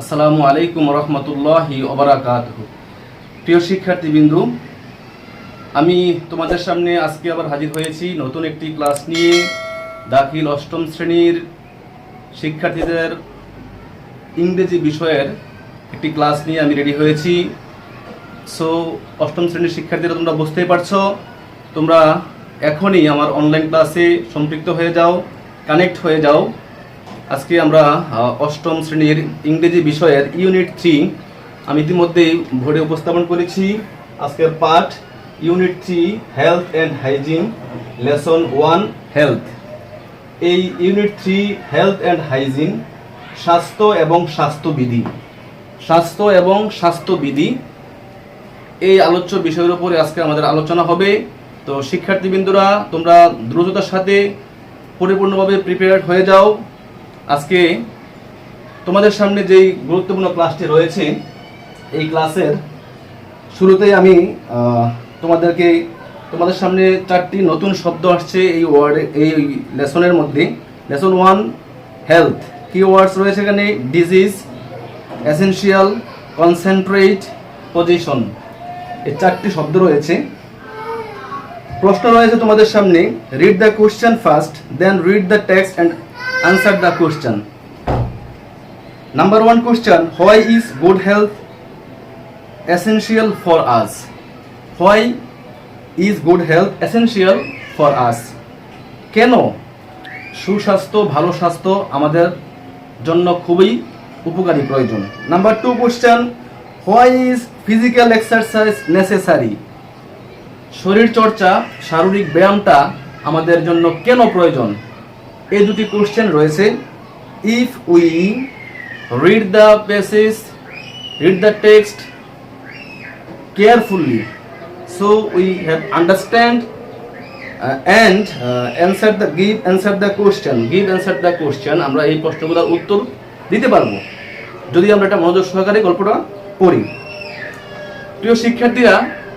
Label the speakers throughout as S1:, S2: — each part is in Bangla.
S1: আসসালামু আলাইকুম রহমতুল্লাহি ওবারাকাতুহু। প্রিয় শিক্ষার্থীবৃন্দু, আমি তোমাদের সামনে আজকে আবার হাজির হয়েছি নতুন একটি ক্লাস নিয়ে। দাখিল অষ্টম শ্রেণীর শিক্ষার্থীদের ইংরেজি বিষয়ের একটি ক্লাস নিয়ে আমি রেডি হয়েছি। সো অষ্টম শ্রেণীর শিক্ষার্থীরা তোমরা বুঝতেই পারছো, তোমরা এখনই আমার অনলাইন ক্লাসে সম্পৃক্ত হয়ে যাও, কানেক্ট হয়ে যাও। আজকে আমরা অষ্টম শ্রেণীর ইংরেজি বিষয়ের ইউনিট 3 আমি ইতিমধ্যেই বোর্ডে উপস্থাপন করেছি। আজকের পাঠ unit 3 health and hygiene, lesson 1 health. এই ইউনিট 3 হেলথ অ্যান্ড হাইজিন, স্বাস্থ্য এবং স্বাস্থ্যবিধি, স্বাস্থ্য এবং স্বাস্থ্যবিধি এই আলোচ্য বিষয়ের উপরে আজকে আমাদের আলোচনা হবে। তো শিক্ষার্থীবৃন্দরা, তোমরা দ্রুততার সাথে পরিপূর্ণভাবে প্রিপেয়ার্ড হয়ে যাও। আজকে তোমাদের সামনে যেই গুরুত্বপূর্ণ ক্লাসটি রয়েছে, এই ক্লাসের শুরুতেই আমি তোমাদের সামনে 4টি নতুন শব্দ আসছে এই লেসনের মধ্যে। লেসন 1 হেলথ, কি ওয়ার্ডস রয়েছে এখানে? ডিজিজ, এসেনশিয়াল, কনসেন্ট্রেট, পজিশন, এই 4টি শব্দ রয়েছে। প্রশ্ন রয়েছে তোমাদের সামনে, read the question first, then read the text and answer the question. Number 1 question, why is good health essential for us? Why is good health essential for us? কেন সুস্বাস্থ্য, ভালো স্বাস্থ্য আমাদের জন্য খুবই উপকারী, প্রয়োজন। Number 2 question, why is physical exercise necessary? শরীর চর্চা, শারীরিক ব্যায়ামটা আমাদের জন্য কেন প্রয়োজন? এই দুটি কোশ্চেন রয়েছে। If we read the passage, read the text carefully, so we have understand and answer the question, আমরা এই প্রশ্নগুলোর উত্তর দিতে পারবো যদি আমরা এটা মনোযোগ সহকারে গল্পটা পড়ি। প্রিয় শিক্ষার্থীরা,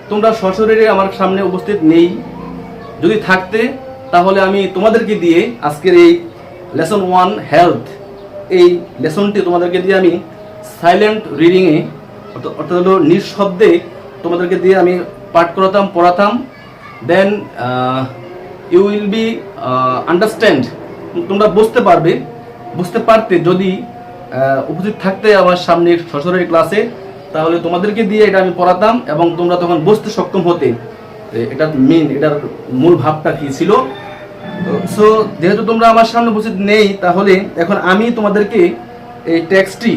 S1: তোমরা সশরীরে আমার সামনে উপস্থিত নেই, যদি থাকতে তাহলে আমি তোমাদেরকে দিয়ে আজকের এই লেসন 1 হেলথ, এই লেসনটি তোমাদেরকে দিয়ে আমি সাইলেন্ট রিডিংয়ে, অর্থাৎ হলো নিঃশব্দে তোমাদেরকে দিয়ে আমি পাঠ করাতাম, পড়াতাম। Then you will be understand, তোমরা বুঝতে পারতে যদি উপস্থিত থাকতে আমার সামনে সশরীর ক্লাসে, তাহলে তোমাদেরকে দিয়ে এটা আমি পড়াতাম এবং তোমরা তখন বুঝতে সক্ষম হতে এটার মূল ভাবটা কি ছিল। সো যেহেতু তোমরা আমার সামনে উপস্থিত নেই, তাহলে এখন আমি তোমাদেরকে এই টেক্সটটি,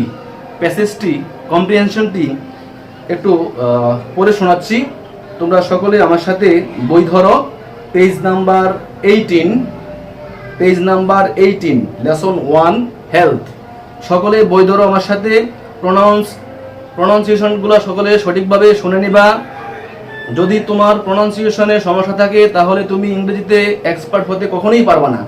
S1: প্যাসেজটি, কম্প্রিহেনশনটি একটু পড়ে শোনাচ্ছি। তোমরা সকলে আমার সাথে বই ধরো, পেজ নাম্বার 18, লেসন 1 হেলথ। সকলে বই ধরো আমার সাথে, প্রনাউন্সিয়েশনগুলো সকলে সঠিকভাবে শুনে নিবা। যদি তোমার প্রনাউন্সিয়েশনে সমস্যা থাকে, তাহলে তুমি ইংরেজিতে এক্সপার্ট হতে কখনোই পারবে না।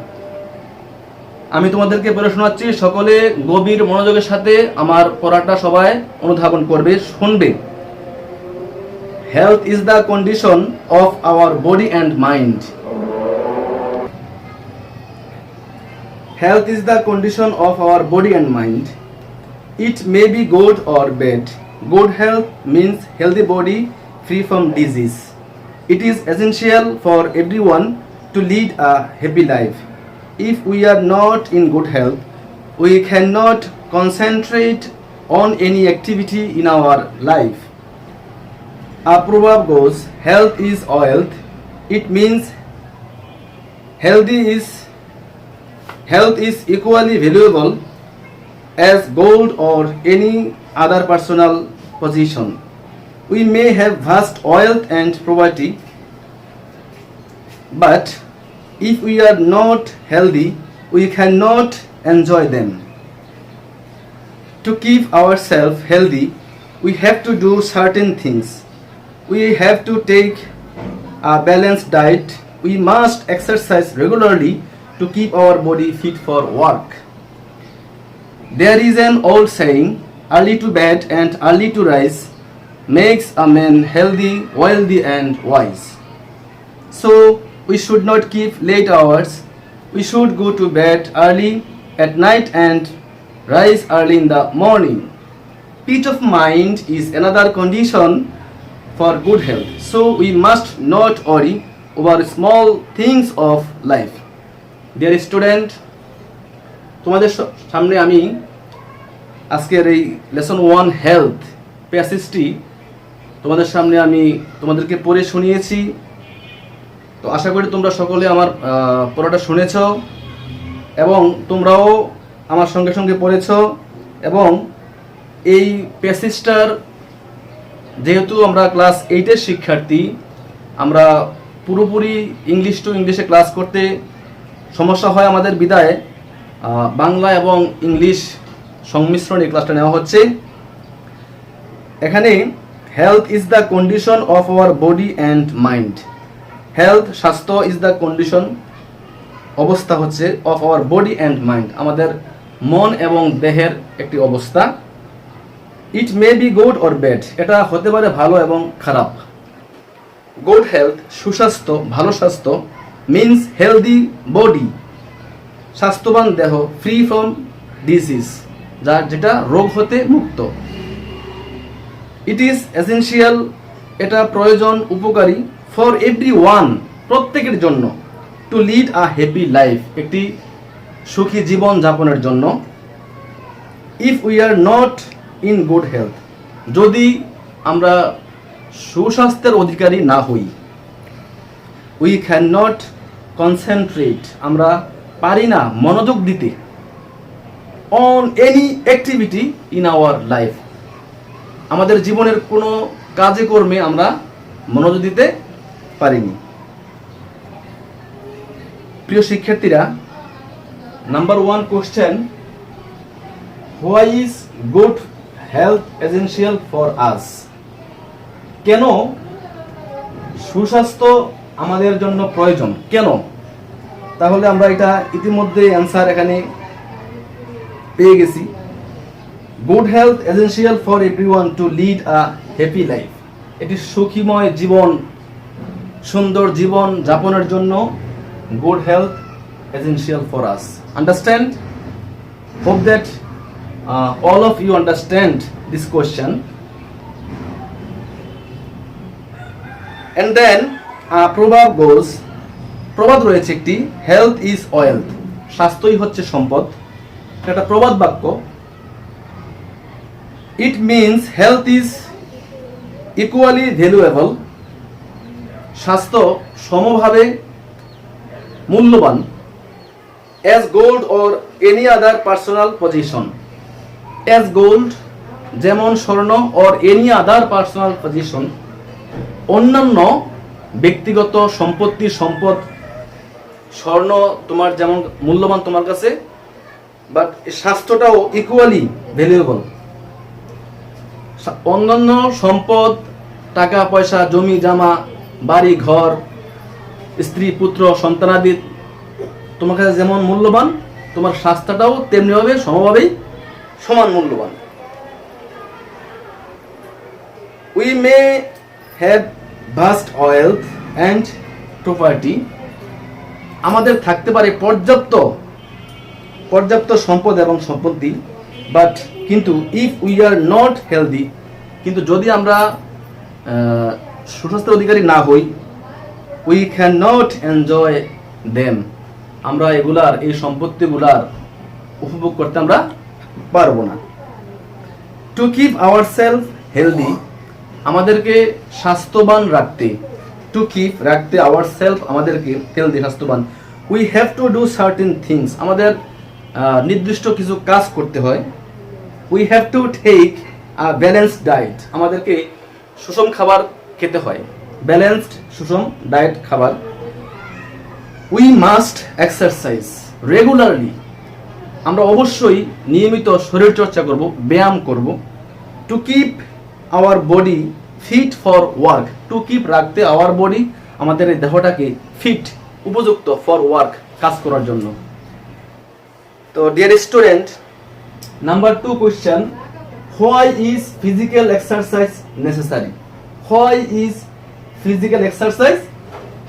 S1: আমি তোমাদেরকে পড়ে শোনাচ্ছি, সকলে গভীর মনোযোগের সাথে আমার পড়াটা সবাই অনুধাবন করবে, শুনবে। Health is the condition of our body and mind. Health is the condition of our body and mind. It may be good or bad. Good health means healthy body free from disease. It is essential for everyone to lead a happy life. If we are not in good health, we cannot concentrate on any activity in our life. A proverb goes, health is wealth. It means health is equally valuable as gold or any other personal possession. We may have vast wealth and property, but if we are not healthy, we cannot enjoy them. To keep ourselves healthy, we have to do certain things. We have to take a balanced diet. We must exercise regularly to keep our body fit for work. There is an old saying, early to bed and early to rise makes a man healthy, wealthy and wise. So we should not keep late hours. We should go to bed early at night and rise early in the morning. Peace of mind is another condition for good health. So we must not worry over small things of life. Dear student, তোমাদের সামনে আমি আজকের এই লেসন 1 হেলথ প্যাসেজটি তোমাদের সামনে আমি তোমাদেরকে পড়ে শুনিয়েছি। তো আশা করি তোমরা সকলে আমার পড়াটা শুনেছ এবং তোমরাও আমার সঙ্গে সঙ্গে পড়েছ। এবং এই প্যাসেজটার যেহেতু আমরা ক্লাস 8-এর শিক্ষার্থী, আমরা পুরোপুরি ইংলিশ টু ইংলিশে ক্লাস করতে সমস্যা হয় আমাদের, বিদায় বাংলা এবং ইংলিশ সংমিশ্রণে ক্লাসটা নেওয়া হচ্ছে। এখানে health is the condition of our body and mind. Health স্বাস্থ্য ইজ দ্য কন্ডিশন অবস্থা হচ্ছে of our body and mind, আমাদের মন এবং দেহের একটি অবস্থা। It may be good or bad, এটা হতে পারে ভালো এবং খারাপ। গুড হেলথ সুস্বাস্থ্য, ভালো স্বাস্থ্য, মিনস হেলদি বডি স্বাস্থ্যবান দেহ, ফ্রি ফ্রম ডিজিজ যেটা রোগ হতে মুক্ত। ইট ইজ এসেনশিয়াল, এটা প্রয়োজন, উপকারী, ফর এভরি ওয়ান প্রত্যেকের জন্য, to lead a happy life একটি সুখী জীবন যাপনের জন্য। If we are not in good health, যদি আমরা সুস্বাস্থ্যের অধিকারী না হই, উই ক্যান নট কনসেন্ট্রেট, আমরা পারি না মনোযোগ দিতে, on any activity in our life, আমাদের জীবনের কোনো কাজে কর্মে আমরা মনোযোগ দিতে পারিনি। প্রিয় শিক্ষার্থীরা, number 1 question, why is good health essential for us? কেন সুস্বাস্থ্য আমাদের জন্য প্রয়োজন, কেন? তাহলে আমরা এটা ইতিমধ্যে অ্যান্সার এখানে পেয়ে গেছি। Good health essential for everyone to lead a happy life, এটি সুখীময় জীবন, সুন্দর জীবন যাপনের জন্য good health essential for us. Understand? Hope that all of you understand this question. And then proverb goes, প্রবাদ রয়েছে একটি, হেলথ ইজ ওয়েলথ, স্বাস্থ্যই হচ্ছে সম্পদ, এটা প্রবাদ বাক্য। It means health is equally valuable, স্বাস্থ্য সমভাবে মূল্যবান, as gold or any other personal position. As gold যেমন স্বর্ণ, or any other personal position অন্যান্য ব্যক্তিগত সম্পত্তি, সম্পদ, স্বর্ণ তোমার যেমন মূল্যবান তোমার কাছে, বাট স্বাস্থ্যটাও ইকুয়ালি ভ্যালুয়েবল। অন্যান্য সম্পদ, টাকা পয়সা, জমি জামা, বাড়ি ঘর, স্ত্রী পুত্র সন্তানাদি তোমার কাছে যেমন মূল্যবান, তোমার স্বাস্থ্যটাও তেমনিভাবে সমভাবেই সমান মূল্যবান। We may have vast wealth and property, আমাদের থাকতে পারে পর্যাপ্ত সম্পদ এবং সম্পত্তি, বাট কিন্তু if we are not healthy, কিন্তু যদি আমরা সুস্বাস্থ্যের অধিকারী না হই, we can not enjoy them, আমরা এগুলার, এই সম্পত্তিগুলার উপভোগ করতে আমরা পারবো না। Two keep our self healthy, আমাদেরকে স্বাস্থ্যবান রাখতে, টু কিপ রাখতে, আওয়ার সেলফ আমাদেরকে হেলদি স্বাস্থ্যবান, we have to do certain things, আমাদের নির্দিষ্ট কিছু কাজ করতে হয়। We have to take a balanced diet, আমাদেরকে সুষম খাবার খেতে হয়, ব্যালেন্সড সুষম ডায়েট খাবার। উই মাস্ট এক্সারসাইজ রেগুলারলি, আমরা অবশ্যই নিয়মিত শরীরচর্চা করব, ব্যায়াম করব। To keep our body fit for work, to keep রাখতে আওয়ার বডি, আমাদের এই দেহটাকে ফিট, উপযুক্ত ফর ওয়ার্ক, কাজ করার জন্য। তো dear student, number 2 question, why is physical exercise necessary? Why is physical exercise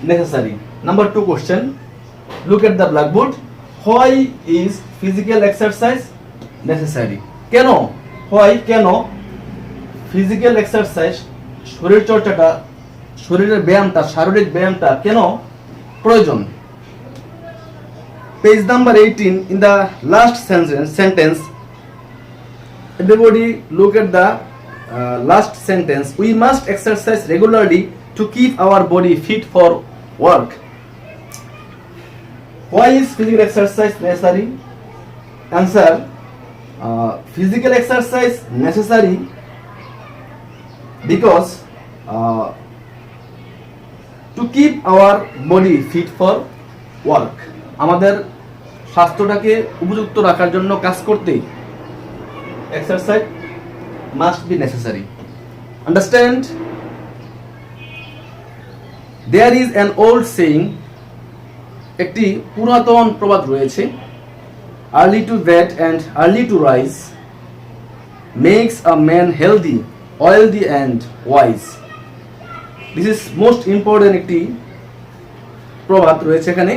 S1: necessary? Number 2 question, look at the blackboard. Why is physical exercise necessary? কেন? হোয়াই কেন ফিজিক্যাল এক্সারসাইজ, শরীর চর্চাটা, শরীরের ব্যায়ামটা, শারীরিক ব্যায়ামটা কেন প্রয়োজন? Page number 18, in the last sentence, everybody look at the last sentence. We must exercise regularly to keep our body fit for work. Why is physical exercise necessary? Answer: physical exercise necessary because to keep our body fit for work. আমাদের স্বাস্থ্যটাকে উপযুক্ত রাখার জন্য কাজ করতে exercise must be necessary. Understand? There is an old saying, একটি পুরাতন প্রবাদ রয়েছে, early to bed and early to rise makes a man healthy, wealthy and wise. This is most important একটি প্রবাদ রয়েছে এখানে।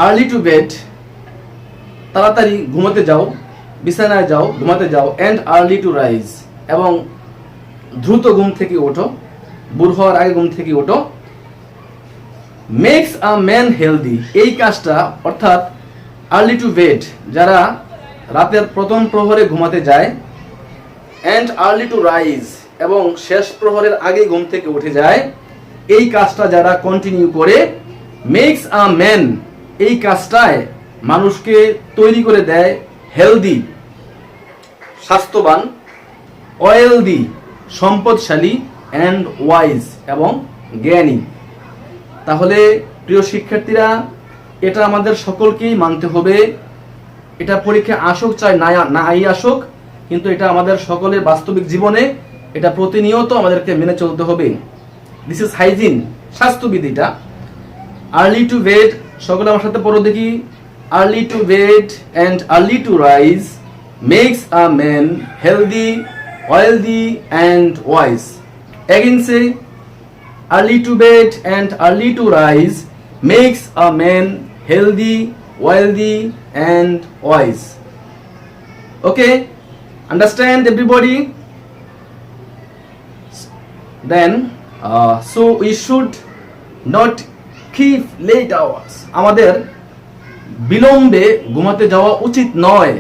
S1: আর্লি টু বেড, তাড়াতাড়ি ঘুমাতে যাও, বিছানায় যাও, ঘুমাতে যাও, অ্যান্ড আর্লি টু রাইজ, এবং দ্রুত ঘুম থেকে ওঠো, বুড় হওয়ার আগে ঘুম থেকে ওঠো। মেক্স আ ম্যান হেলদি, এই কাজটা অর্থাৎ আর্লি টু বেড, যারা রাতের প্রথম প্রহরে ঘুমাতে যায়, অ্যান্ড আর্লি টু রাইজ, এবং শেষ প্রহরের আগে ঘুম থেকে উঠে যায়, এই কাজটা যারা কন্টিনিউ করে, মেক্স আ ম্যান, এই কাজটায় মানুষকে তৈরি করে দেয় হেলদি, স্বাস্থ্যবান, ওয়েলদি, সম্পদশালী, অ্যান্ড ওয়াইজ, এবং জ্ঞানী। তাহলে প্রিয় শিক্ষার্থীরা, এটা আমাদের সকলকেই মানতে হবে। এটা পরীক্ষা আসুক চাই নাই আসুক, কিন্তু এটা আমাদের সকলের বাস্তবিক জীবনে এটা প্রতিনিয়ত আমাদেরকে মেনে চলতে হবে। দিস ইজ হাইজিন, স্বাস্থ্যবিধিটা। আর্লি টু বেড, সকলে আমার সাথে পড়ো দেখি। Early to bed and early to rise makes a man healthy, wealthy and wise. Again say, early to bed and early to rise makes a man healthy, wealthy and wise. Okay, understand everybody? Then so we should not keep late hours. আমাদের বিলম্বে ঘুমাতে যাওয়া উচিত নয়।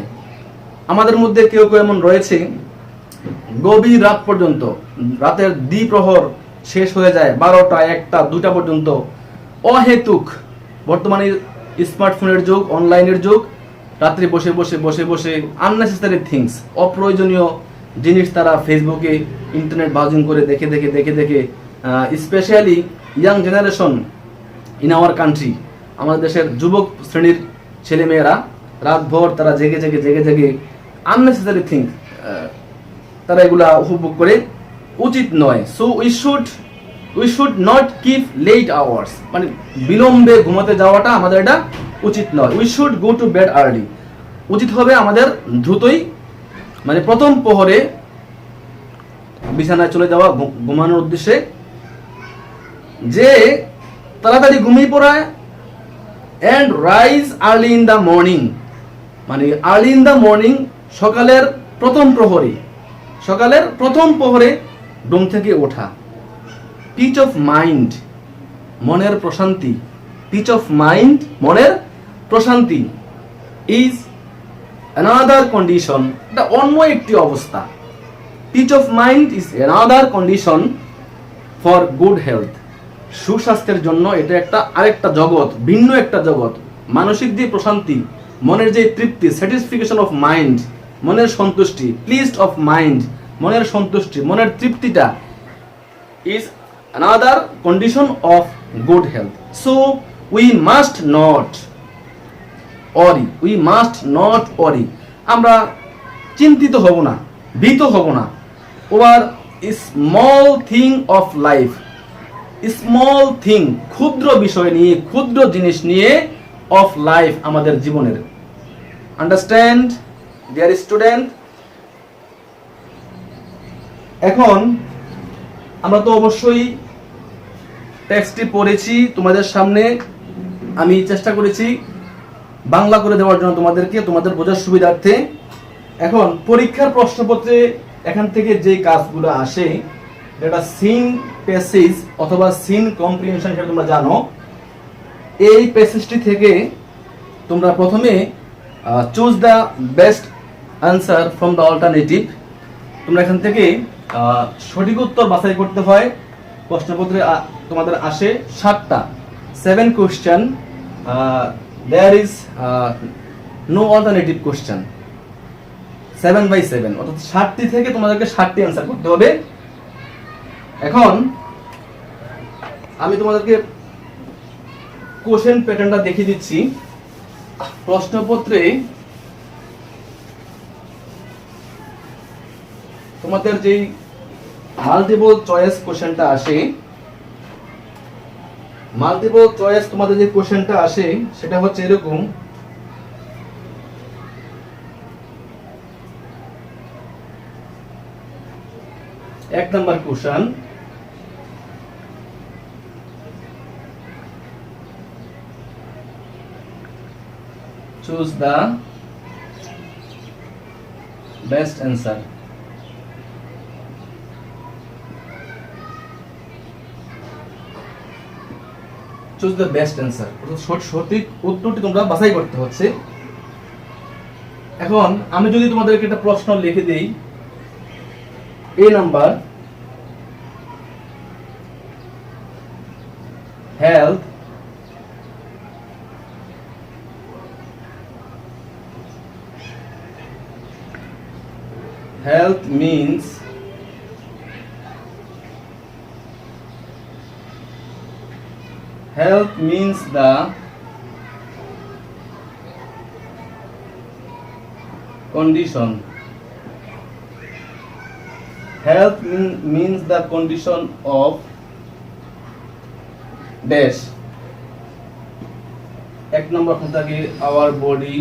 S1: আমাদের মধ্যে কেউ কেউ এমন রয়েছে, গভীর রাত পর্যন্ত, রাতের দ্বিপ্রহর শেষ হয়ে যায় 12টা, 1টা, 2টা পর্যন্ত অহেতুক। বর্তমানে স্মার্টফোনের যুগ, অনলাইনের যুগ, রাত্রে বসে বসে বসে বসে আননেসেসারি থিংস, অপ্রয়োজনীয় জিনিস তারা ফেসবুকে ইন্টারনেট ব্রাউজিং করে দেখে দেখে দেখে দেখে, specially young generation in our country, আমাদের দেশের যুবক শ্রেণীর ছেলেমেয়েরা রাতভর তারা জেগে জেগে জেগে জেগে আননেসেসারি থিংস তারা এগুলা উপভোগ করে, উচিত নয়। So we should not keep late hours, মানে বিলম্বে ঘুমাতে যাওয়াটা আমাদের এটা উচিত নয়। We should go to bed early, উচিত হবে আমাদের দ্রুতই, মানে প্রথম প্রহরে বিছানায় চলে যাওয়া ঘুমানোর উদ্দেশ্যে, যে তাড়াতাড়ি ঘুমিয়ে পড়ায়। And rise early in the morning, মানে আর্লি ইন দ্য মর্নিং, সকালের প্রথম প্রহরে ঘুম থেকে ওঠা। পিচ অফ মাইন্ড, মনের প্রশান্তি, পিচ অফ মাইন্ড, মনের প্রশান্তি, ইজ অ্যানাদার কন্ডিশন, এটা অন্য একটি অবস্থা। Peace of mind is another condition for good health, সুস্বাস্থ্যের জন্য এটা একটা আরেকটা জগৎ, ভিন্ন একটা জগৎ। মানসিক যে প্রশান্তি, মনের যে তৃপ্তি, স্যাটিসফিকেশন অফ মাইন্ড, মনের সন্তুষ্টি, প্লিজড অফ মাইন্ড, মনের সন্তুষ্টি, মনের তৃপ্তিটা, is another condition of good health. So we must not worry, আমরা চিন্তিত হব না, ভীত হব না, over small thing of life, small thing, ক্ষুদ্র বিষয় নিয়ে, ক্ষুদ্র জিনিস নিয়ে, অফ লাইফ, আমাদের জীবনের। Understand dear student? এখন আমরা তো অবশ্যই টেক্সটটি পড়েছি তোমাদের সামনে, আমি চেষ্টা করেছি বাংলা করে দেওয়ার জন্য তোমাদেরকে, তোমাদের বোঝার সুবিধার্থে। এখন পরীক্ষার প্রশ্নপত্রে এখান থেকে যে কাজগুলো আসে যেটা সিন প্যাসেজ অথবা সিন কম্প্রিহেনশন হিসেবে তোমরা জানো, এই প্যাসেজটি থেকে তোমরা প্রথমে choose the best answer from the alternative. তোমরা এখান থেকে সঠিক উত্তর বাছাই করতে হয়। প্রশ্নপত্রে তোমাদের আসে 7টা 7 question, there is no alternative question, 7/7 অর্থাৎ 60টি থেকে তোমাদেরকে 60টি অ্যান্সার করতে হবে। এখন আমি তোমাদেরকে কোশ্চেন প্যাটার্নটা দেখিয়ে দিচ্ছি। প্রশ্নপত্রে তোমাদের যেই মাল্টিপল চয়েস কোশ্চেনটা আসে, মাল্টিপল চয়েস তোমাদের যে কোশ্চেনটা আসে সেটা হচ্ছে এরকম। এক number question, choose the best answer. Choose the best answer, সঠিক উত্তরটি তোমরা বাছাই করতে হচ্ছে। এখন আমি যদি তোমাদেরকে একটা প্রশ্ন লিখে দেই, এ number, health health means the condition, health means the condition of dash। এক নম্বর থাকে our body,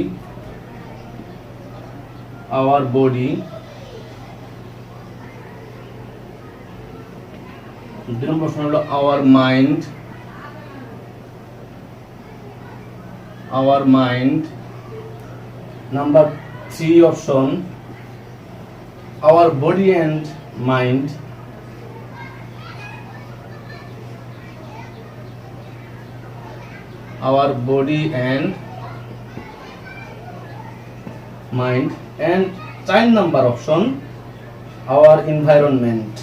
S1: দুই নম্বর প্রশ্ন হলো our mind, number 3 option our body and mind, and 4 number option our environment,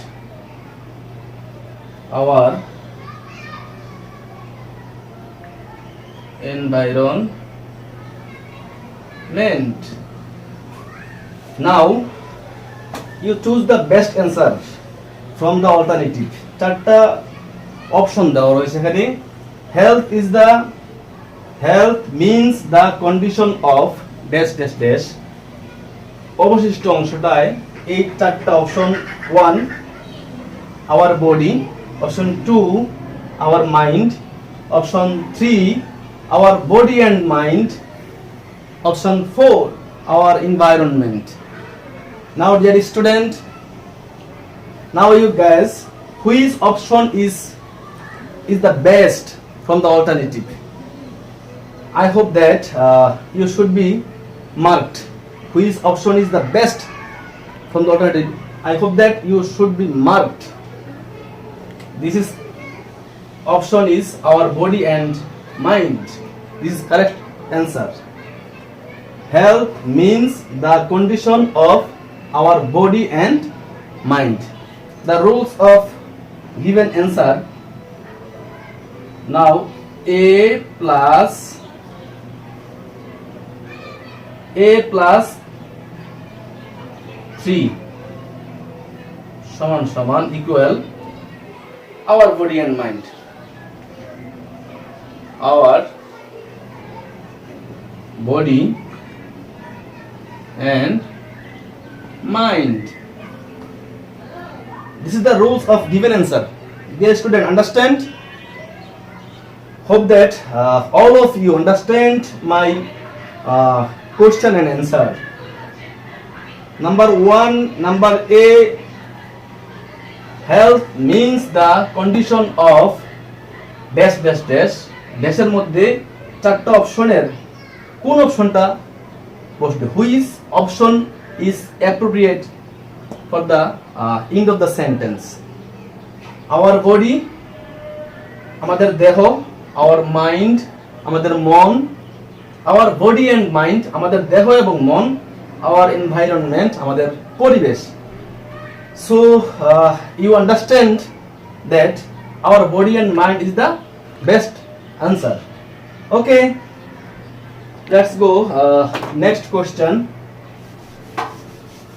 S1: Now you choose the best answer from the alternative. চারটা অপশন দেওয়া রয়েছে এখানে। health means the condition of dash dash dash। অবশিষ্ট অংশটায় এই চারটা option, 1 our body, option 2 our mind, option 3 our body and mind, option 4 our environment. Now dear student, now you guys, which option is the best from the alternative? I hope that you should be marked which option is the best from the alternative. I hope that you should be marked. This is option is our body and mind. This is correct answer. Health means the condition of our body and mind. The rules of given answer. Now a plus a plus 3 সমান সমান equal our body and mind. Our body and mind. This is the rules of given answer. Dear student, understand? Hope that all of you understand my question and answer. Number 1, number A, health means the condition of dash dash dash. ড্যাশের মধ্যে চারটা অপশনের কোন অপশনটা বসবে? Which option is appropriate for the end of the sentence. Our body, আমাদের দেহ, our mind, আমাদের মন, our body and mind, আমাদের দেহ এবং মন, our environment, আমাদের পরিবেশ. So you understand that our body and mind is the best answer. Okay, let's go next question.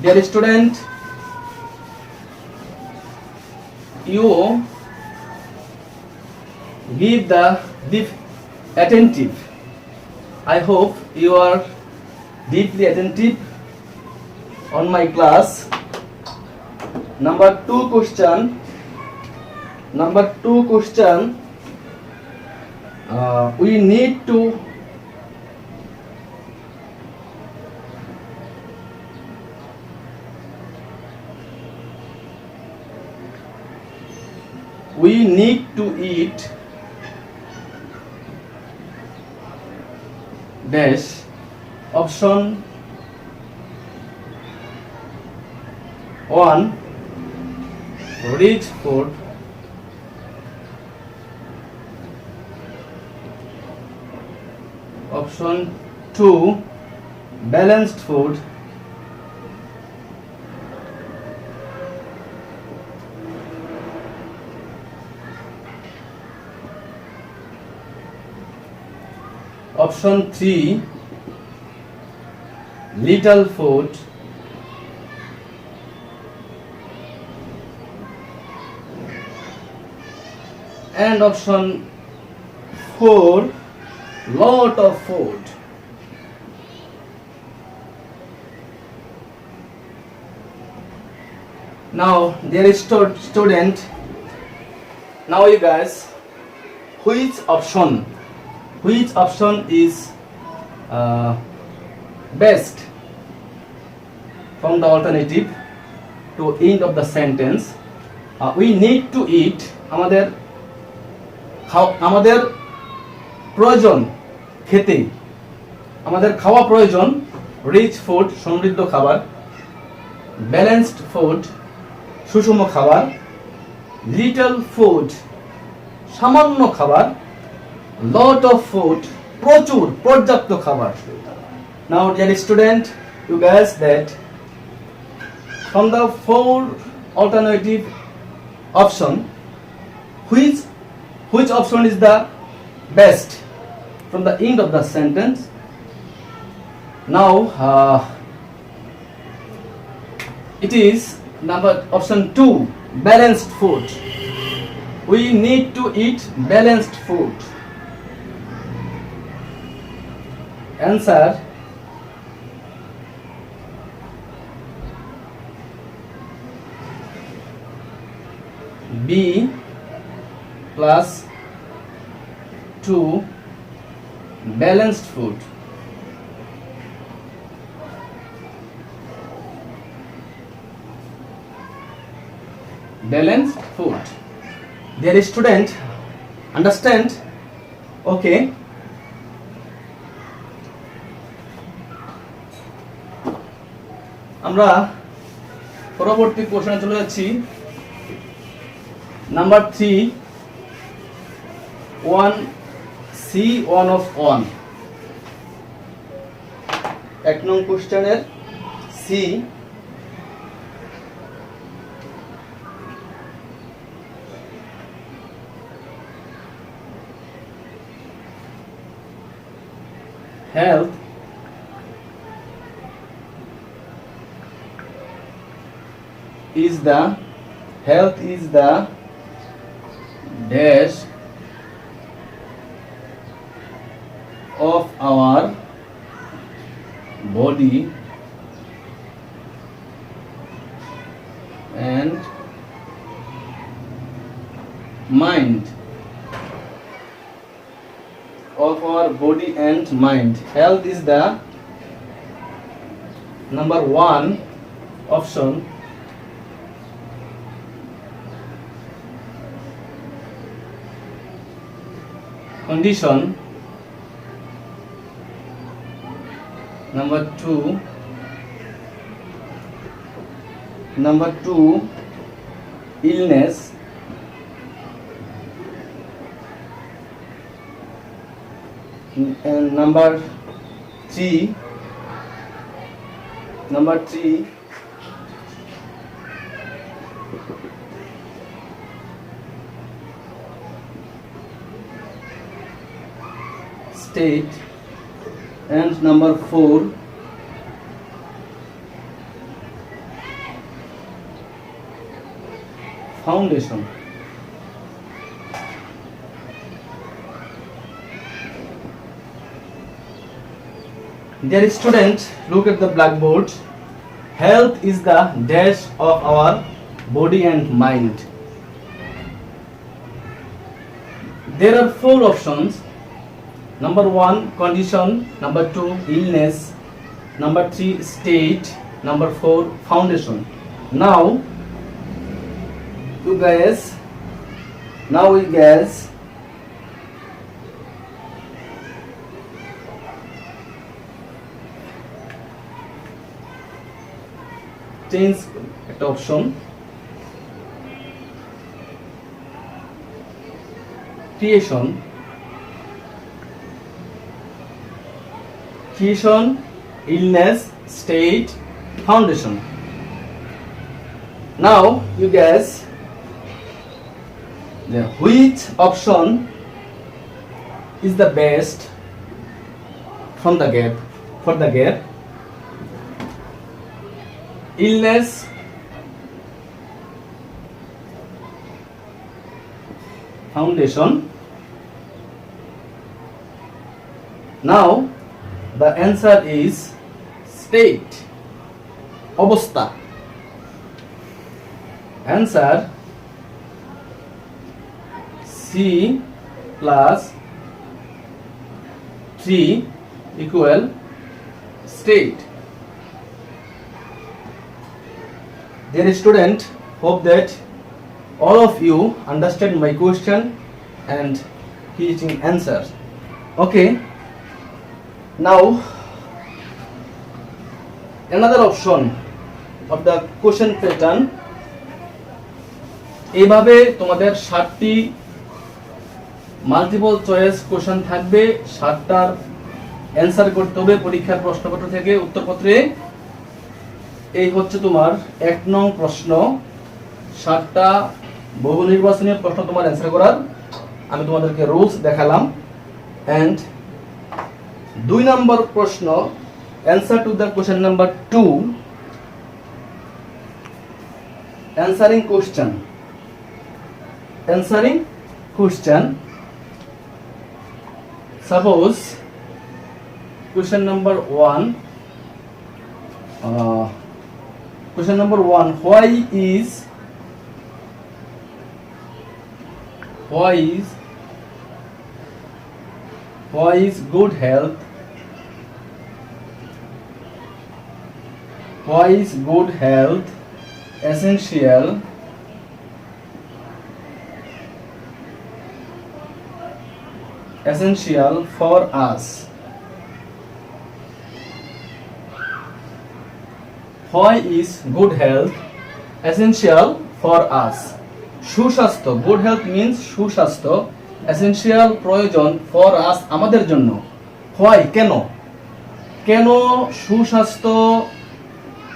S1: Dear student, you give the deep attentive. I hope you are deeply attentive on my class. Number two question, we need to eat dash. Option 1 rich food, option 2 balanced food, option 3 little food, and option 4 lot of food. Now dear student, now you guys, which option is best from the alternative to end of the sentence? We need to eat, আমাদের প্রয়োজন খেতে, আমাদের খাওয়া প্রয়োজন রিচ ফুড সমৃদ্ধ খাবার, ব্যালেন্সড ফুড সুষম খাবার, লিটল ফুড সামান্য খাবার, লট অফ ফুড প্রচুর পর্যাপ্ত খাবার. Now dear student, you guys, that from the 4 alternative option, which option is the best from the end of the sentence? Now it is option 2 balanced food. We need to eat balanced food. Answer B plus 2 balanced food. Balanced food. Dear student, understand? Okay. আমরা পরবর্তী কোশ্চেনে চলে যাচ্ছি. Number 3 1C 1 of 1. 1 নং কোশ্চেনের C. Health is the dash of our body and mind. Of our body and mind. Health is the number 1 option. Condition number 2. Number 2, illness. And number 3, state. And number 4, foundation. Dear student, look at the blackboard. Health is the dash of our body and mind. There are 4 options. Number 1, condition. Number 2, illness. Number 3, state. Number 4, foundation. Now we guess change একটা option, creation, illness, state, foundation. Now you guess which option is the best from the gap, for the gap. Illness, foundation. Now the answer is state, অবস্থা. Answer C plus 3 equal state. Dear student, hope that all of you understand my question and teaching answers. Okay, now another option of the question pattern. এইভাবে তোমাদের 7টি মাল্টিপল চয়েস কোশ্চেন থাকবে, 7টার অ্যান্সার করতে হবে পরীক্ষার প্রশ্নপত্র থেকে উত্তরপত্রে। এই হচ্ছে তোমার 1 নং প্রশ্ন, 7টা বহু নির্বাচনী প্রশ্ন তোমার অ্যান্সার করার আমি তোমাদেরকে রুলস দেখালাম। এন্ড 2 নম্বর প্রশ্ন, answer to the question number 2, answering question. Suppose question number 1, why is good health essential for us? Why is good health essential for us? সুস্বাস্থ্য, good health means সুস্বাস্থ্য, essential প্রয়োজন, for us আমাদের জন্য। why কেন সুস্বাস্থ্য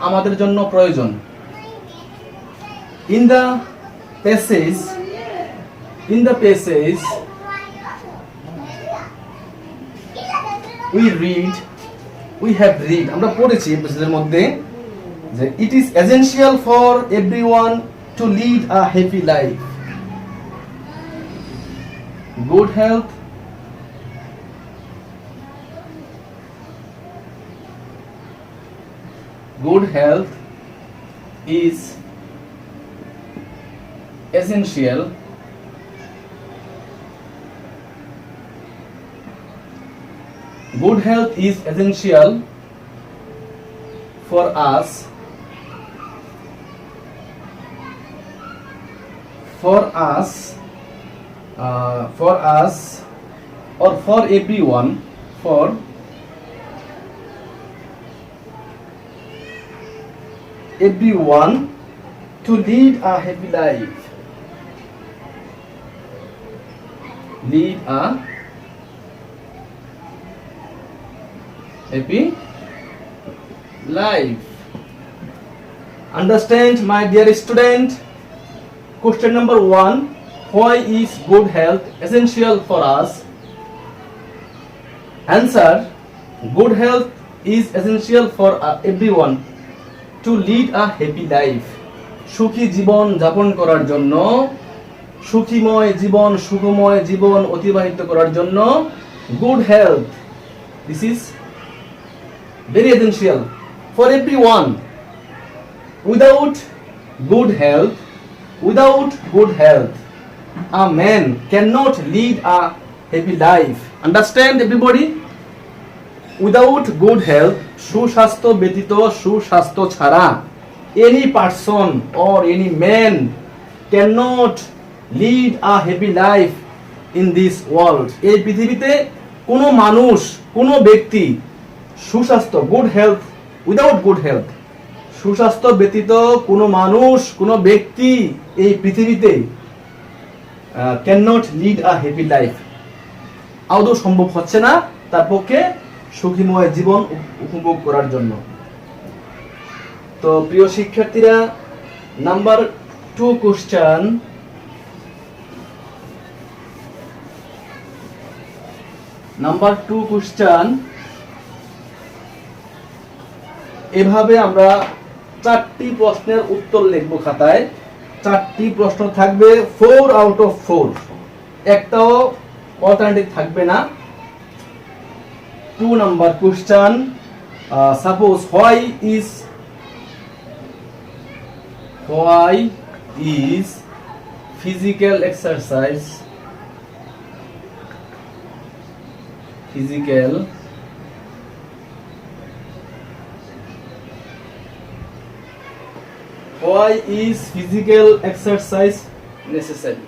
S1: আমাদের জন্য প্রয়োজন? in the passage we have read, আমরা পড়েছি প্যাসেজের মধ্যে যে it is essential for everyone to lead a happy life. Good health is essential for us or for everyone, to lead a happy life. Lead a happy life. Understand, my dear student? Question number 1. Why is good health essential for us? Answer. Good health is essential for everyone to lead a happy life. সুখী জীবন যাপন করার জন্য, সুখীময় জীবন, সুখময় জীবন অতিবাহিত করার জন্য good health, this is very essential for everyone. Without good health, a man cannot lead a happy life. Understand, everybody? Without good health, সুস্বাস্থ্য ব্যতীত, সুস্বাস্থ্য ছাড়া, any person or any man cannot lead a happy life in this world. এই পৃথিবীতে কোনো মানুষ, কোনো ব্যক্তি সুস্বাস্থ্য, good health, without good health, সুস্বাস্থ্য ব্যতীত কোনো মানুষ, কোনো ব্যক্তি এই পৃথিবীতে cannot lead a happy life, আদৌ সম্ভব হচ্ছে না তার পক্ষে সুখীময় জীবন উপভোগ করার জন্য। তো প্রিয় শিক্ষার্থীরা, নাম্বার 2 কোশ্চেন, এভাবে আমরা 4টি প্রশ্নের উত্তর লিখব খাতায়। 4টি প্রশ্ন থাকবে, 4 out of 4, একটাও অল্টারনেটিভ থাকবে না। 2 number question, suppose why is physical exercise necessary?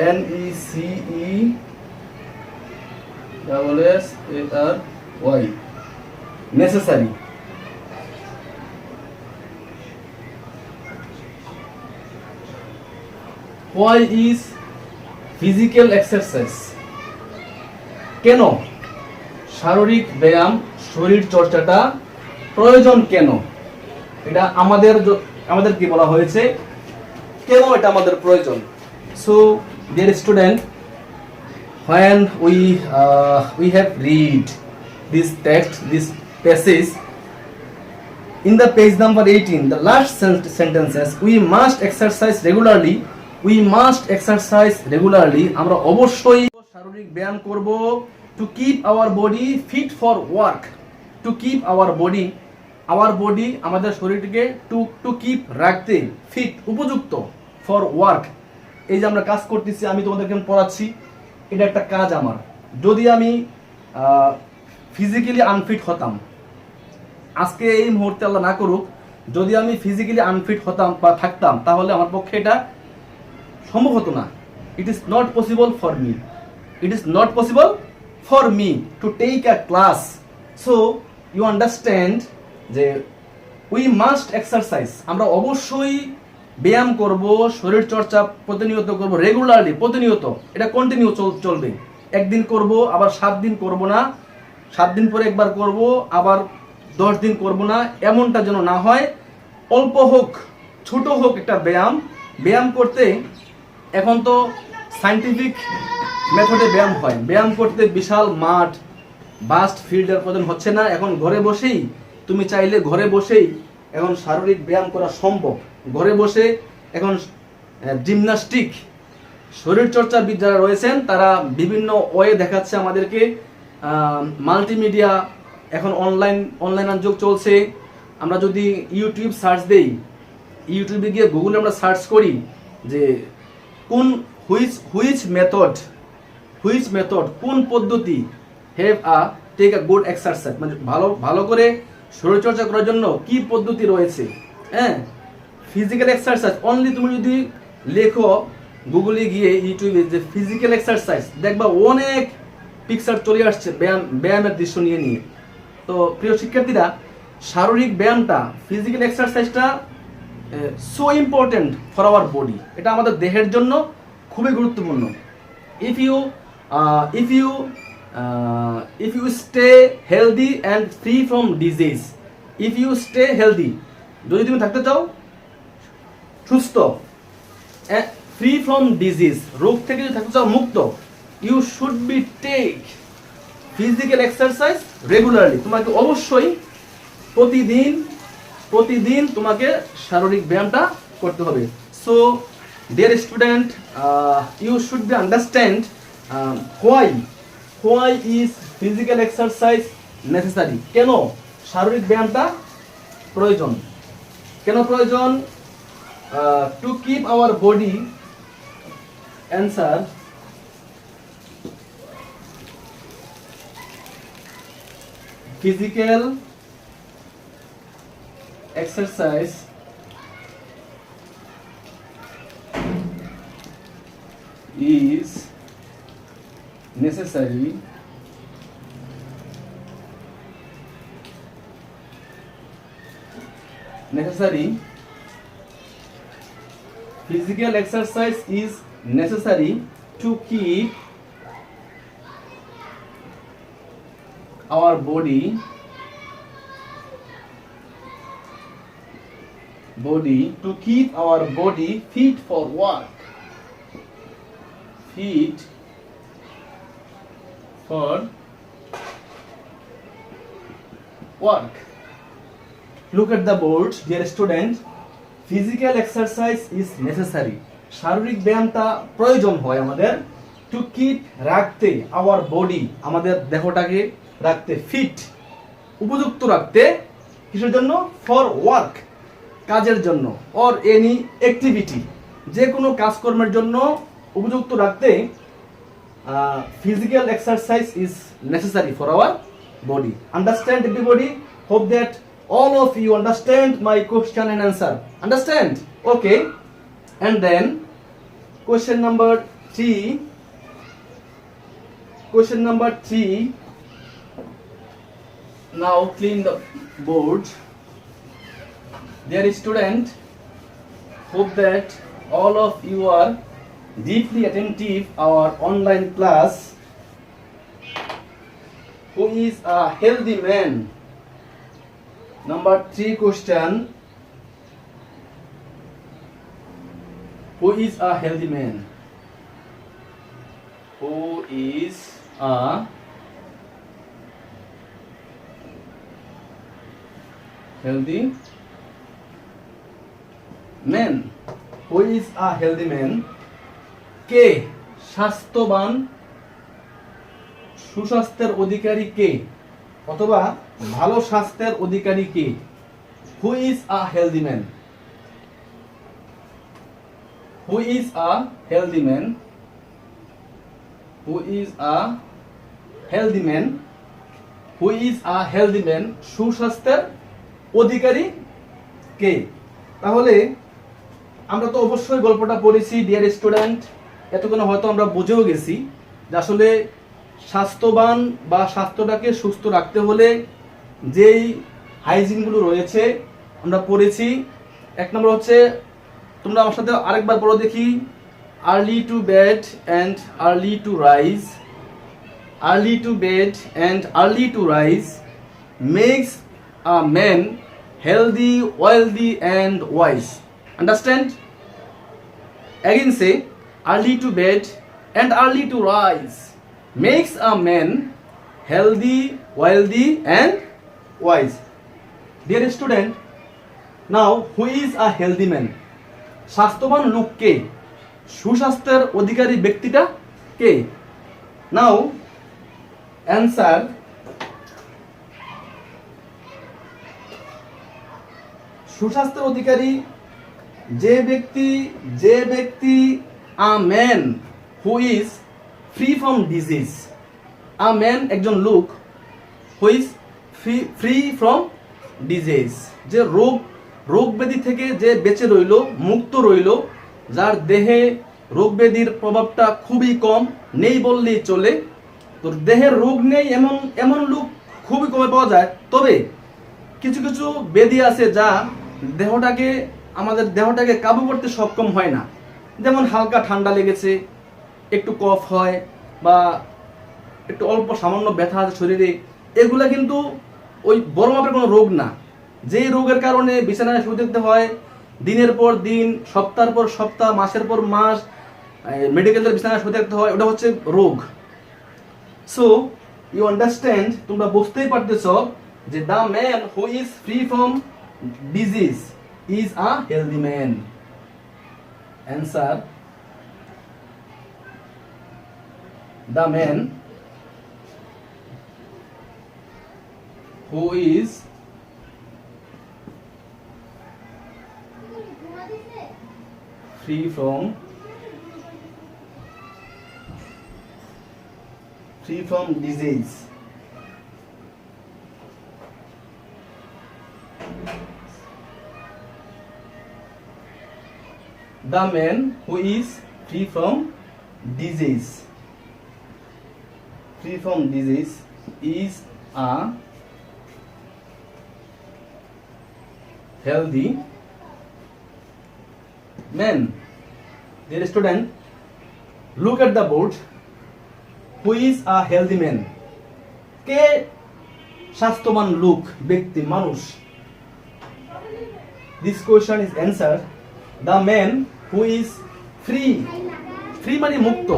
S1: NECESSARY, necessary. Why is physical exercise? কেন শারীরিক ব্যায়াম, শরীর চর্চাটা প্রয়োজন? কেন এটা আমাদের কি বলা হয়েছে, কেন এটা আমাদের প্রয়োজন? So dear student, when we have read this text, this passage, in the page number 18, the last sentences, we must exercise regularly. আমরা অবশ্যই শারীরিক ব্যায়াম করব to keep our body fit for work, to keep our body, আমাদের শরীরকে to keep, রাখতে, fit, উপযুক্ত for work। এই যে আমরা কাজ করতেছি, আমি তোমাদেরকে পড়াচ্ছি, এটা একটা কাজ আমার। যদি আমি ফিজিক্যালি আনফিট হতাম, আজকে এই মুহূর্তে আল্লাহ না করুক, যদি আমি ফিজিক্যালি আনফিট হতাম বা থাকতাম, তাহলে আমার পক্ষে এটা সম্ভব হতো না। It is not possible for me to take a class. So you understand যে উই মাস্ট এক্সারসাইজ, আমরা অবশ্যই ব্যায়াম করব, শরীর চর্চা প্রতিনিয়ত করব, রেগুলারলি, প্রতিনিয়ত, এটা কন্টিনিউ চলবে। একদিন করব, আবার 7 দিন করব না, 7 দিন পরে একবার করব, আবার 10 দিন করব না, এমনটা যেন না হয়। অল্প হোক, ছোট হোক, একটা ব্যায়াম করতে, এখন তো সায়েন্টিফিক মেথডে ব্যায়াম হয়, ব্যায়াম করতে বিশাল মাঠ, বাস্ট ফিল্ডের প্রয়োজন হচ্ছে না। এখন ঘরে বসেই, তুমি চাইলে ঘরে বসেই এখন শারীরিক ব্যায়াম করা সম্ভব। ঘরে বসে এখন জিমন্যাস্টিক, শরীরচর্চাবিদ যারা রয়েছেন, তারা বিভিন্ন ওয়ে দেখাচ্ছে আমাদেরকে। মাল্টিমিডিয়া, এখন অনলাইন যুগ চলছে। আমরা যদি ইউটিউব সার্চ দেই, ইউটিউবে গিয়ে গুগলে আমরা সার্চ করি যে কোন হুইচ মেথড, কোন পদ্ধতি have take a good exercise, মানে ভালো করে শরীরচর্চা করার জন্য কি পদ্ধতি রয়েছে। হ্যাঁ, ফিজিক্যাল এক্সারসাইজ অনলি, তুমি যদি লেখো গুগলে গিয়ে, ইউটিউবে যে ফিজিক্যাল এক্সারসাইজ, দেখবা অনেক পিকচার চলে আসছে ব্যায়ামের দৃশ্য নিয়ে। তো তো প্রিয় শিক্ষার্থীরা, শারীরিক ব্যায়ামটা, ফিজিক্যাল এক্সারসাইজটা so important for our body. এটা আমাদের দেহের জন্য খুবই গুরুত্বপূর্ণ। If you if you if you stay healthy and free from disease, if you stay healthy, যদি তুমি থাকতে চাও সুস্থ, free from disease, রোগ থেকে যদি থাকতে চাও মুক্ত, you should be take physical exercise regularly। তোমাকে অবশ্যই প্রতিদিন তোমাকে শারীরিক ব্যায়ামটা করতে হবে। So dear student, you should be understand why is physical exercise necessary? কেন শারীরিক ব্যায়ামটা প্রয়োজন? কেন প্রয়োজন? to keep our body, answer, physical exercise is necessary physical exercise is necessary to keep our body fit for work, Look at the board, dear student. Physical exercise is necessary. শারীরিক ব্যায়ামটা প্রয়োজন হয় আমাদের টু কিপ, রাখতে, আওয়ার বডি, আমাদের দেহটাকে রাখতে, ফিট, উপযুক্ত রাখতে। কিসের জন্য? ফর ওয়ার্ক, কাজের জন্য, অর এনি অ্যাক্টিভিটি, যে কোনো কাজকর্মের জন্য উপযুক্ত রাখতে physical exercise is necessary for our body. Understand everybody? Hope that all of you understand my question and answer. Understand? Okay. And then question number 3. Now clean the board. Dear student, hope that all of you are deeply attentive our online class. Who is a healthy man? Number 3 question. Who is a healthy man? Who is a healthy man? Who is a healthy man? কে স্বাস্থ্যবান, সুস্বাস্থ্যের অধিকারী কে, অথবা ভালো স্বাস্থ্যের অধিকারী কে? Who is a healthy man? Who is a healthy man? Who is a healthy man? Who is a healthy man? সুস্বাস্থ্যের অধিকারী কে? তাহলে আমরা তো অবশ্যই গল্পটা পড়েছি ডিয়ার স্টুডেন্ট। এতক্ষণে হয়তো আমরা বুঝেও গেছি যে আসলে স্বাস্থ্যবান বা স্বাস্থ্যটাকে সুস্থ রাখতে হলে যেই হাইজিনগুলো রয়েছে আমরা পড়েছি। এক নম্বর হচ্ছে, তোমরা আমার সাথে আরেকবার পড়ো দেখি, early to bed and early to rise. Early to bed and early to rise makes a man healthy, wealthy and wise. Understand? Again say, early to bed and early to rise makes a man healthy, wealthy and wise. Dear student, now who is a healthy man? স্বাস্থ্যবান লোক কে? সুস্বাস্থ্যের অধিকারী ব্যক্তিটা কে? Now answer, সুস্বাস্থ্যের অধিকারী যে ব্যক্তি a man who is free from disease. a man একজন লোক who is free from disease, যে রোগ ব্যাধি থেকে যে বেঁচে রইল, মুক্ত রইল, যার দেহে রোগ ব্যাধির প্রভাবটা খুবই কম, নেই বললেই চলে। তো দেহের রোগ নেই এমন লোক খুবই কমে পাওয়া যায়। তবে কিছু কিছু ব্যাধি আছে যা আমাদের দেহটাকে কাবু করতে সক্ষম হয় না। যেমন হালকা ঠান্ডা লেগেছে, একটু কফ হয়, বা একটু অল্প সামান্য ব্যথা আছে শরীরে, এগুলা কিন্তু ওই বড় মাপের কোনো রোগ না। যেই রোগের কারণে বিছানায় শুয়ে থাকতে হয় দিনের পর দিন, সপ্তাহের পর সপ্তাহ, মাসের পর মাস, মেডিকেলের বিছানায় শুয়ে থাকতে হয়, ওটা হচ্ছে রোগ। সো ইউ আন্ডারস্ট্যান্ড, তোমরা বুঝতেই পারতেছ যে the man who is free from disease is a healthy man. Answer, the man who is free from disease the man who is free from disease is a healthy man. Dear student, look at the board. Who is a healthy man? কে স্বাস্থ্যবান লোক, ব্যক্তি, মানুষ? This question is answered, the man who is free মানে মুক্ত,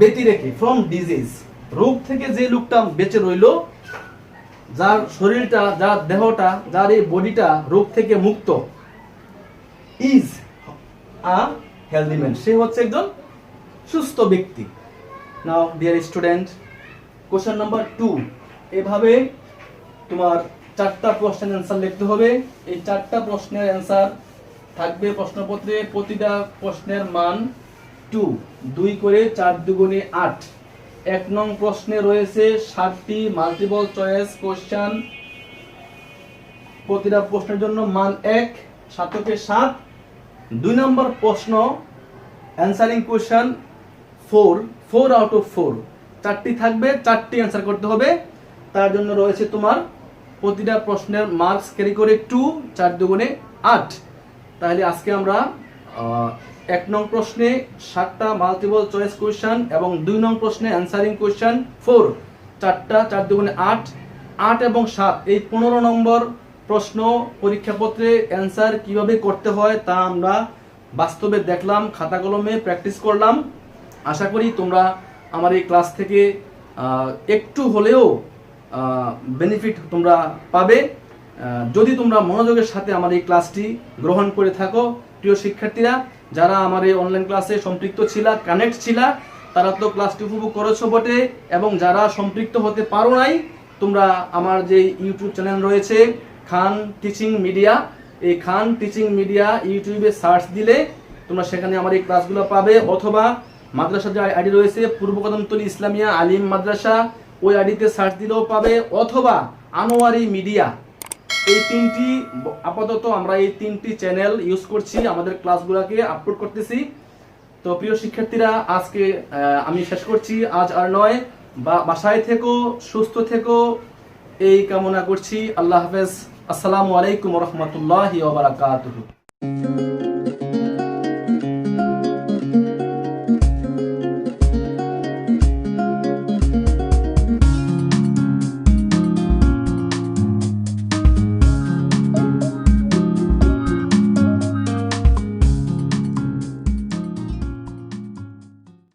S1: ব্যতিরেকে, from disease, রোগ থেকে যে লোকটা বেঁচে রইল, যার শরীরটা, যার দেহটা, যার এই বডিটা রোগ থেকে মুক্ত, ইজ আ হেলদি ম্যান, সে হচ্ছে একজন সুস্থ ব্যক্তি। নাও ডিয়ার স্টুডেন্ট, কোশ্চেন নাম্বার 2, এভাবে তোমার 4টা প্রশ্নের অ্যান্সার লিখতে হবে। এই 4টা প্রশ্নের অ্যান্সার থাকবে প্রশ্নপত্রে। প্রতিটা প্রশ্নের মান 2 করে 4 দুগুণে 8। 1 নং প্রশ্নে রয়েছে 7টি মাল্টিপল চয়েস কোশ্চেন। প্রতিটা প্রশ্নের জন্য মান 1, 7 7। 2 নম্বর প্রশ্ন অ্যান্সারিং কোশ্চেন 4 আউট অফ 4, 4টি থাকবে, 4টি অ্যান্সার করতে হবে। তার জন্য রয়েছে তোমার প্রতিটা প্রশ্নের মার্কস ক্যারি করে 2, 4 দুগুণে 8। তাহলে আজকে আমরা 1 নং প্রশ্নে 7টা মাল্টিপল চয়েস কোশ্চেন এবং 2 নং প্রশ্নে অ্যান্সারিং কোশ্চেন 4, 4টা, 4 দুগুণে 8, 8 এবং 7, এই 15 নম্বর প্রশ্ন পরীক্ষাপত্রে অ্যান্সার কিভাবে করতে হয় তা আমরা বাস্তবে দেখলাম, খাতা কলমে প্র্যাকটিস করলাম। আশা করি তোমরা আমার এই ক্লাস থেকে একটু হলেও বেনিফিট তোমরা পাবে যদি তোমরা মনোযোগের সাথে আমার এই ক্লাসটি গ্রহণ করে থাকো। প্রিয় শিক্ষার্থীরা, যারা আমার এই অনলাইন ক্লাসে সম্পৃক্ত ছিলা, কানেক্ট ছিলা, তারা তো ক্লাসটি উপভোগ করেছো বটে, এবং যারা সম্পৃক্ত হতে পারো নাই, তোমরা আমার যে ইউটিউব চ্যানেল রয়েছে খান টিচিং মিডিয়া, এই খান টিচিং মিডিয়া ইউটিউবে সার্চ দিলে তোমরা সেখানে আমার এই ক্লাসগুলো পাবে, অথবা মাদ্রাসার যে আইডি রয়েছে পূর্ব কদমতলী ইসলামিয়া আলিম মাদ্রাসা, ওই আইডিতে সার্চ দিলেও পাবে, অথবা আনোয়ারি মিডিয়া। এই 3টি আপাতত আমরা এই 3টি চ্যানেল ইউজ করছি, আমাদের ক্লাসগুলোকে আপলোড করতেছি। তো প্রিয় শিক্ষার্থীরা, আজকে আমি শেষ করছি, আজ আর নয়। বাসায় থেকো, সুস্থ থেকো, এই কামনা করছি। আল্লাহ হাফেজ। আসসালামু আলাইকুম ওয়া রাহমাতুল্লাহি ওয়া বারাকাতুহু।